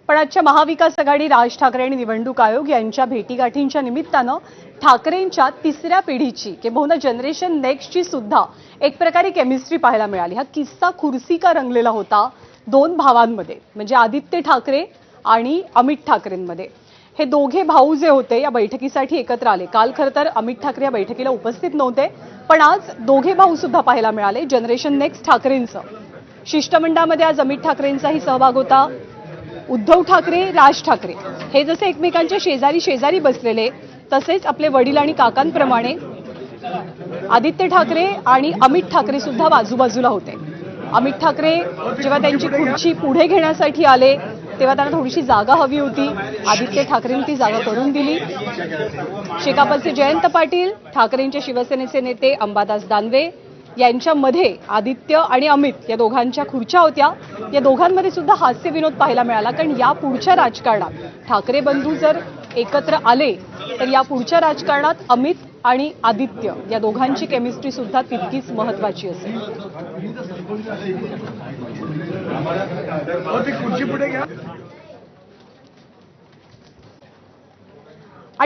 पण आजच्या महाविकास आघाडी, राज ठाकरे आणि निवडणूक आयोग यांच्या भेटीगाठींच्या निमित्तानं ठाकरेंच्या तिसऱ्या पिढीची किंबहुना जनरेशन नेक्स्टची सुद्धा एक प्रकारे केमिस्ट्री पाहायला मिळाली। हा किस्सा खुर्सी का रंगलेला होता दोन भावांमध्ये, म्हणजे आदित्य ठाकरे आणि अमित ठाकरेंमध्ये। हे दोघे भाऊ जे होते या बैठकीसाठी एकत्र आले। काल खरं तर अमित ठाकरे या बैठकीला उपस्थित नव्हते, पण आज दोघे भाऊ सुद्धा पाहायला मिळाले। जनरेशन नेक्स्ट ठाकरेंचं शिष्टमंडळामध्ये आज अमित ठाकरेंचाही सहभाग होता। उद्धव ठाकरे, राज ठाकरे हे जसे एकमेकांच्या शेजारी शेजारी बसलेले, तसेच आपले वडील आणि काकांप्रमाणे आदित्य ठाकरे आणि अमित ठाकरे सुद्धा बाजूबाजूला होते। अमित ठाकरे जेव्हा त्यांची खुर्ची पुढे घेण्यासाठी आले तेव्हा त्यांना थोडीशी जागा हवी होती। आदित्य ठाकरेंनी ती जागा करून दिली। शेकापचे जयंत पाटील, ठाकरेंच्या शिवसेनेचे नेते अंबादास दानवे यांच्यामध्ये आदित्य आणि अमित या दोघांच्या खुर्च्या होत्या। या दोघांमध्ये सुद्धा हास्य विनोद पाहायला मिळाला, कारण या पुढच्या राजकारणात ठाकरे बंधू जर एकत्र आले तर या पुढच्या राजकारणात अमित आणि आदित्य या दोघांची केमिस्ट्री सुद्धा तितकीच महत्त्वाची असेल। खुर्ची पुढे घ्या।